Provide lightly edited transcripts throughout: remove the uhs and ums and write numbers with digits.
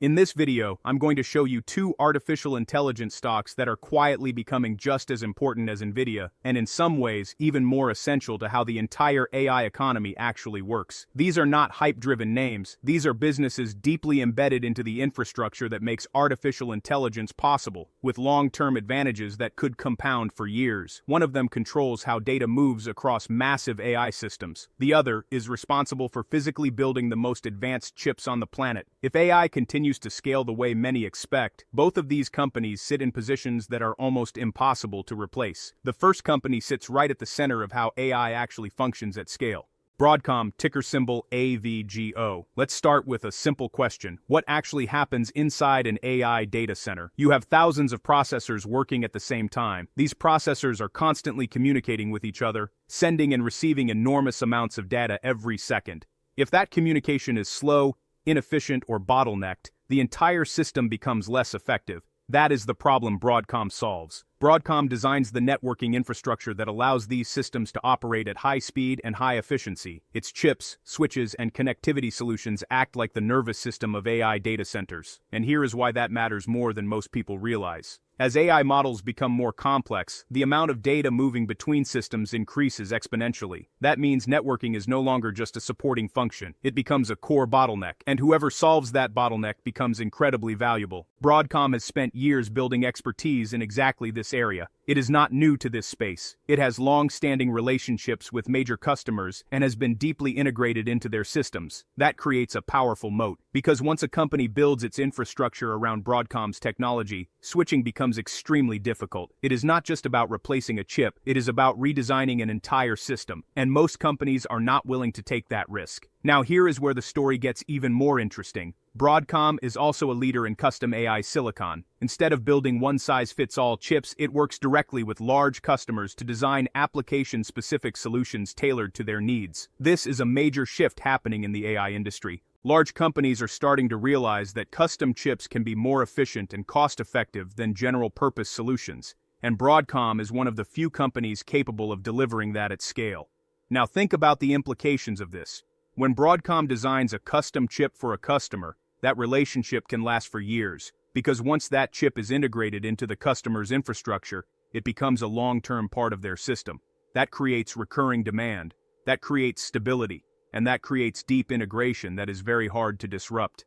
In this video, I'm going to show you two artificial intelligence stocks that are quietly becoming just as important as Nvidia, and in some ways, even more essential to how the entire AI economy actually works. These are not hype-driven names, these are businesses deeply embedded into the infrastructure that makes artificial intelligence possible, with long-term advantages that could compound for years. One of them controls how data moves across massive AI systems. The other is responsible for physically building the most advanced chips on the planet. If AI continues to scale the way many expect, both of these companies sit in positions that are almost impossible to replace. The first company sits right at the center of how AI actually functions at scale. Broadcom, ticker symbol AVGO. Let's start with a simple question. What actually happens inside an AI data center? You have thousands of processors working at the same time. These processors are constantly communicating with each other, sending and receiving enormous amounts of data every second. If that communication is slow, inefficient, or bottlenecked, the entire system becomes less effective. That is the problem Broadcom solves. Broadcom designs the networking infrastructure that allows these systems to operate at high speed and high efficiency. Its chips, switches, and connectivity solutions act like the nervous system of AI data centers. And here is why that matters more than most people realize. As AI models become more complex, the amount of data moving between systems increases exponentially. That means networking is no longer just a supporting function. It becomes a core bottleneck, and whoever solves that bottleneck becomes incredibly valuable. Broadcom has spent years building expertise in exactly this area. It is not new to this space. It has long-standing relationships with major customers and has been deeply integrated into their systems. That creates a powerful moat, because once a company builds its infrastructure around Broadcom's technology, switching becomes extremely difficult. It is not just about replacing a chip, it is about redesigning an entire system, and most companies are not willing to take that risk. Now here is where the story gets even more interesting. Broadcom is also a leader in custom AI silicon. Instead of building one-size-fits-all chips, it works directly with large customers to design application-specific solutions tailored to their needs. This is a major shift happening in the AI industry. Large companies are starting to realize that custom chips can be more efficient and cost-effective than general-purpose solutions, and Broadcom is one of the few companies capable of delivering that at scale. Now think about the implications of this. When Broadcom designs a custom chip for a customer, that relationship can last for years, because once that chip is integrated into the customer's infrastructure, it becomes a long-term part of their system. That creates recurring demand, that creates stability, and that creates deep integration that is very hard to disrupt.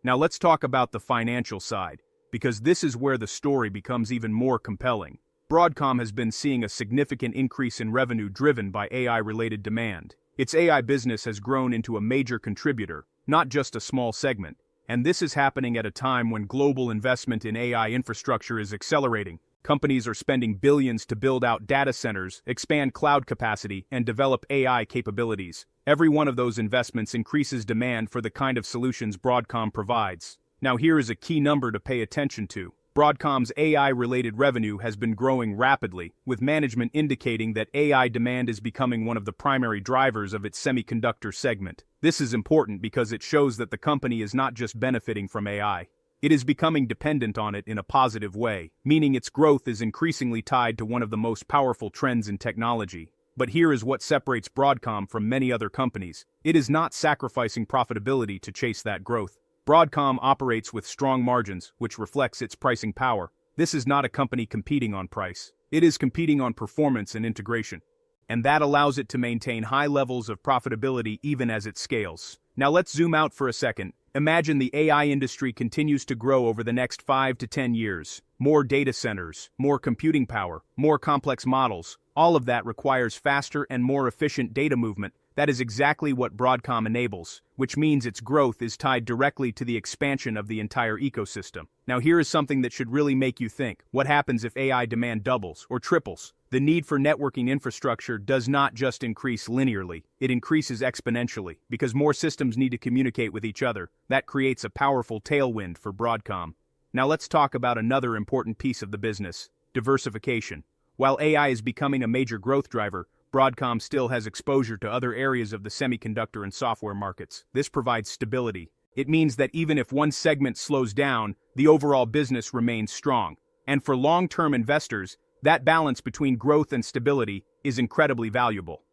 Now let's talk about the financial side, because this is where the story becomes even more compelling. Broadcom has been seeing a significant increase in revenue driven by AI-related demand. Its AI business has grown into a major contributor, not just a small segment. And this is happening at a time when global investment in AI infrastructure is accelerating. Companies are spending billions to build out data centers, expand cloud capacity, and develop AI capabilities. Every one of those investments increases demand for the kind of solutions Broadcom provides. Now here is a key number to pay attention to. Broadcom's AI-related revenue has been growing rapidly, with management indicating that AI demand is becoming one of the primary drivers of its semiconductor segment. This is important because it shows that the company is not just benefiting from AI. It is becoming dependent on it in a positive way, meaning its growth is increasingly tied to one of the most powerful trends in technology. But here is what separates Broadcom from many other companies. It is not sacrificing profitability to chase that growth. Broadcom operates with strong margins, which reflects its pricing power. This is not a company competing on price. It is competing on performance and integration. And that allows it to maintain high levels of profitability even as it scales. Now let's zoom out for a second. Imagine the AI industry continues to grow over the next 5 to 10 years. More data centers, more computing power, more complex models. All of that requires faster and more efficient data movement. That is exactly what Broadcom enables, which means its growth is tied directly to the expansion of the entire ecosystem. Now here is something that should really make you think. What happens if AI demand doubles or triples? The need for networking infrastructure does not just increase linearly, it increases exponentially, because more systems need to communicate with each other. That creates a powerful tailwind for Broadcom. Now let's talk about another important piece of the business: diversification. While AI is becoming a major growth driver, Broadcom still has exposure to other areas of the semiconductor and software markets. This provides stability. It means that even if one segment slows down, the overall business remains strong. And for long-term investors, that balance between growth and stability is incredibly valuable.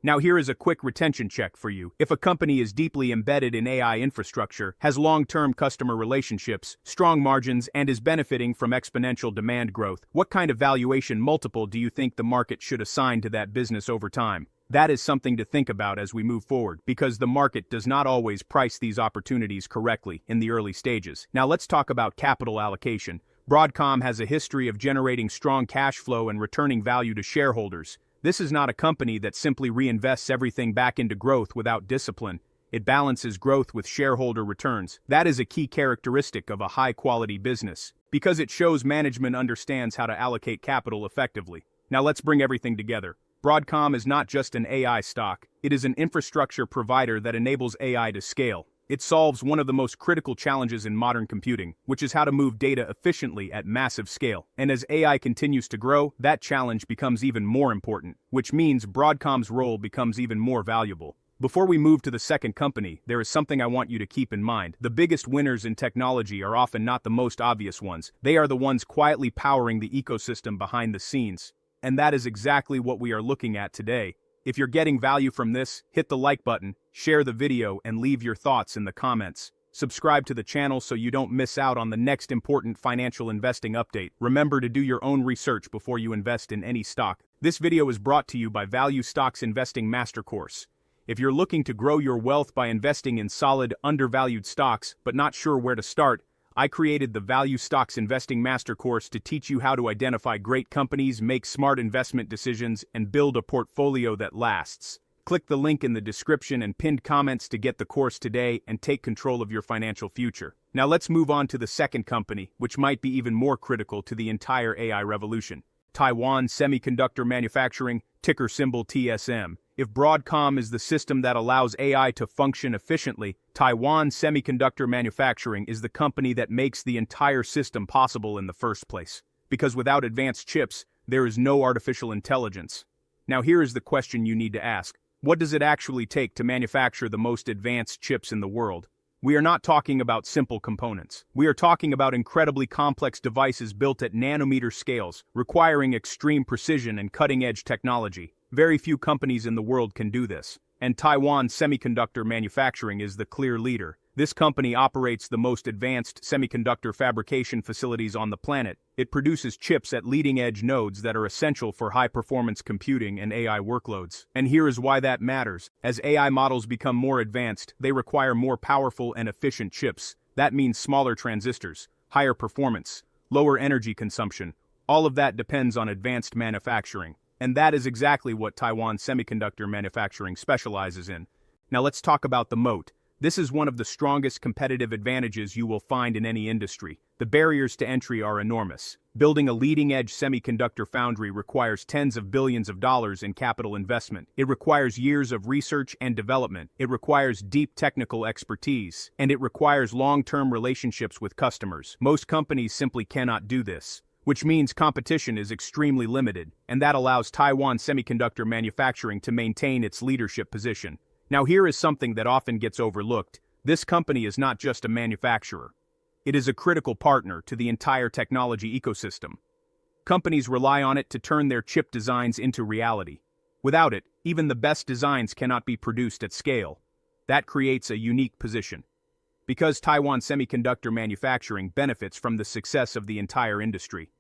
Now here is a quick retention check for you. If a company is deeply embedded in AI infrastructure, has long-term customer relationships, strong margins, and is benefiting from exponential demand growth, what kind of valuation multiple do you think the market should assign to that business over time? That is something to think about as we move forward, because the market does not always price these opportunities correctly in the early stages. Now let's talk about capital allocation. Broadcom has a history of generating strong cash flow and returning value to shareholders. This is not a company that simply reinvests everything back into growth without discipline. It balances growth with shareholder returns. That is a key characteristic of a high-quality business, because it shows management understands how to allocate capital effectively. Now let's bring everything together. Broadcom is not just an AI stock, it is an infrastructure provider that enables AI to scale. It solves one of the most critical challenges in modern computing, which is how to move data efficiently at massive scale. And as AI continues to grow, that challenge becomes even more important, which means Broadcom's role becomes even more valuable. Before we move to the second company, there is something I want you to keep in mind. The biggest winners in technology are often not the most obvious ones. They are the ones quietly powering the ecosystem behind the scenes. And that is exactly what we are looking at today. If you're getting value from this, hit the like button, share the video, and leave your thoughts in the comments. Subscribe to the channel so you don't miss out on the next important financial investing update. Remember to do your own research before you invest in any stock. This video is brought to you by Value Stocks Investing Master Course. If you're looking to grow your wealth by investing in solid, undervalued stocks, but not sure where to start, I created the Value Stocks Investing Master Course to teach you how to identify great companies, make smart investment decisions, and build a portfolio that lasts. Click the link in the description and pinned comments to get the course today and take control of your financial future. Now let's move on to the second company, which might be even more critical to the entire AI revolution. Taiwan Semiconductor Manufacturing, ticker symbol TSM. If Broadcom is the system that allows AI to function efficiently, Taiwan Semiconductor Manufacturing is the company that makes the entire system possible in the first place. Because without advanced chips, there is no artificial intelligence. Now here is the question you need to ask. What does it actually take to manufacture the most advanced chips in the world? We are not talking about simple components. We are talking about incredibly complex devices built at nanometer scales, requiring extreme precision and cutting-edge technology. Very few companies in the world can do this, and Taiwan Semiconductor Manufacturing is the clear leader. This company operates the most advanced semiconductor fabrication facilities on the planet. It produces chips at leading-edge nodes that are essential for high-performance computing and AI workloads. And here is why that matters. As AI models become more advanced, they require more powerful and efficient chips. That means smaller transistors, higher performance, lower energy consumption. All of that depends on advanced manufacturing. And that is exactly what Taiwan Semiconductor Manufacturing specializes in. Now let's talk about the moat. This is one of the strongest competitive advantages you will find in any industry. The barriers to entry are enormous. Building a leading-edge semiconductor foundry requires tens of billions of dollars in capital investment. It requires years of research and development. It requires deep technical expertise. And it requires long-term relationships with customers. Most companies simply cannot do this, which means competition is extremely limited, and that allows Taiwan Semiconductor Manufacturing to maintain its leadership position. Now here is something that often gets overlooked. This company is not just a manufacturer. It is a critical partner to the entire technology ecosystem. Companies rely on it to turn their chip designs into reality. Without it, even the best designs cannot be produced at scale. That creates a unique position. Because Taiwan Semiconductor Manufacturing benefits from the success of the entire industry.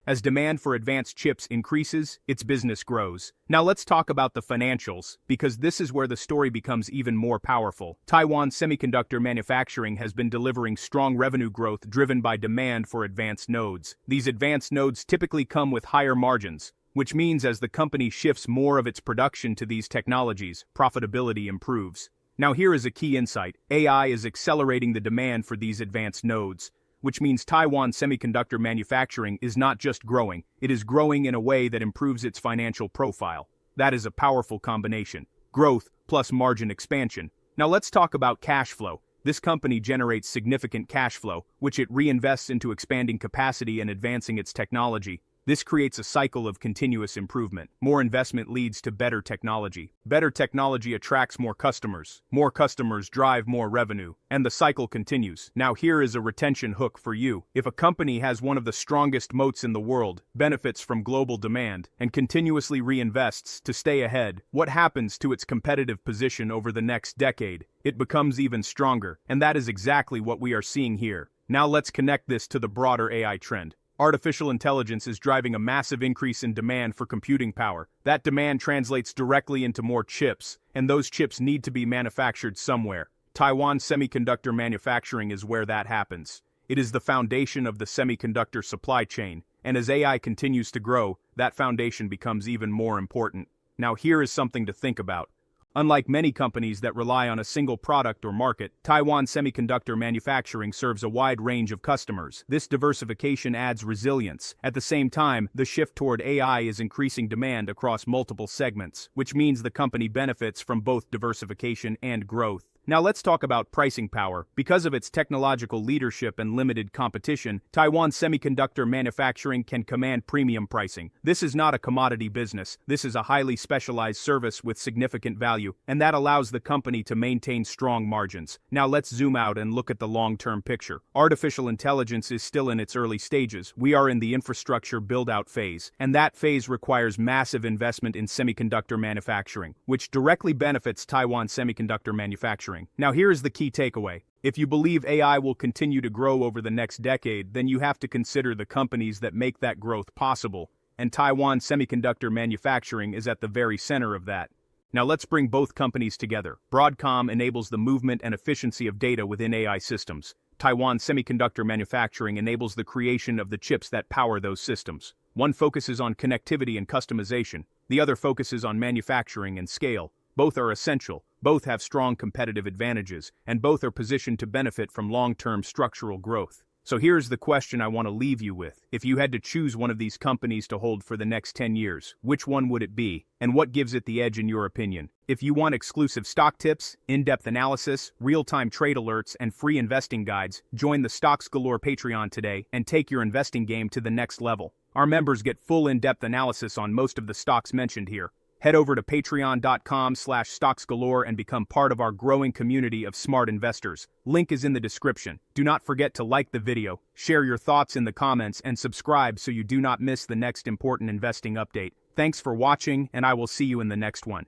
As demand for advanced chips increases, its business grows. Now let's talk about the financials, because this is where the story becomes even more powerful. Taiwan Semiconductor Manufacturing has been delivering strong revenue growth driven by demand for advanced nodes. These advanced nodes typically come with higher margins, which means as the company shifts more of its production to these technologies, profitability improves. Now here is a key insight. AI is accelerating the demand for these advanced nodes, which means Taiwan Semiconductor Manufacturing is not just growing, it is growing in a way that improves its financial profile. That is a powerful combination. Growth plus margin expansion. Now let's talk about cash flow. This company generates significant cash flow, which it reinvests into expanding capacity and advancing its technology. This creates a cycle of continuous improvement. More investment leads to better technology. Better technology attracts more customers. More customers drive more revenue. And the cycle continues. Now here is a retention hook for you. If a company has one of the strongest moats in the world, benefits from global demand, and continuously reinvests to stay ahead, what happens to its competitive position over the next decade? It becomes even stronger, and that is exactly what we are seeing here. Now let's connect this to the broader AI trend. Artificial intelligence is driving a massive increase in demand for computing power. That demand translates directly into more chips, and those chips need to be manufactured somewhere. Taiwan semiconductor manufacturing is where that happens. It is the foundation of the semiconductor supply chain, and as AI continues to grow, that foundation becomes even more important. Now here is something to think about. Unlike many companies that rely on a single product or market, Taiwan semiconductor manufacturing serves a wide range of customers. This diversification adds resilience. At the same time, the shift toward AI is increasing demand across multiple segments, which means the company benefits from both diversification and growth. Now let's talk about pricing power. Because of its technological leadership and limited competition, Taiwan semiconductor manufacturing can command premium pricing. This is not a commodity business. This is a highly specialized service with significant value, and that allows the company to maintain strong margins. Now let's zoom out and look at the long-term picture. Artificial intelligence is still in its early stages. We are in the infrastructure build-out phase, and that phase requires massive investment in semiconductor manufacturing, which directly benefits Taiwan semiconductor manufacturing. Now here is the key takeaway. If you believe AI will continue to grow over the next decade, then you have to consider the companies that make that growth possible, and Taiwan semiconductor manufacturing is at the very center of that. Now let's bring both companies together. Broadcom enables the movement and efficiency of data within AI systems. Taiwan semiconductor manufacturing enables the creation of the chips that power those systems. One focuses on connectivity and customization. The other focuses on manufacturing and scale. Both are essential, both have strong competitive advantages, and both are positioned to benefit from long-term structural growth. So here's the question I want to leave you with. If you had to choose one of these companies to hold for the next 10 years, which one would it be? And what gives it the edge in your opinion? If you want exclusive stock tips, in-depth analysis, real-time trade alerts, and free investing guides, join the Stocks Galore Patreon today and take your investing game to the next level. Our members get full in-depth analysis on most of the stocks mentioned here. Head over to patreon.com/StocksGalore and become part of our growing community of smart investors. Link is in the description. Do not forget to like the video, share your thoughts in the comments, and subscribe so you do not miss the next important investing update. Thanks for watching, and I will see you in the next one.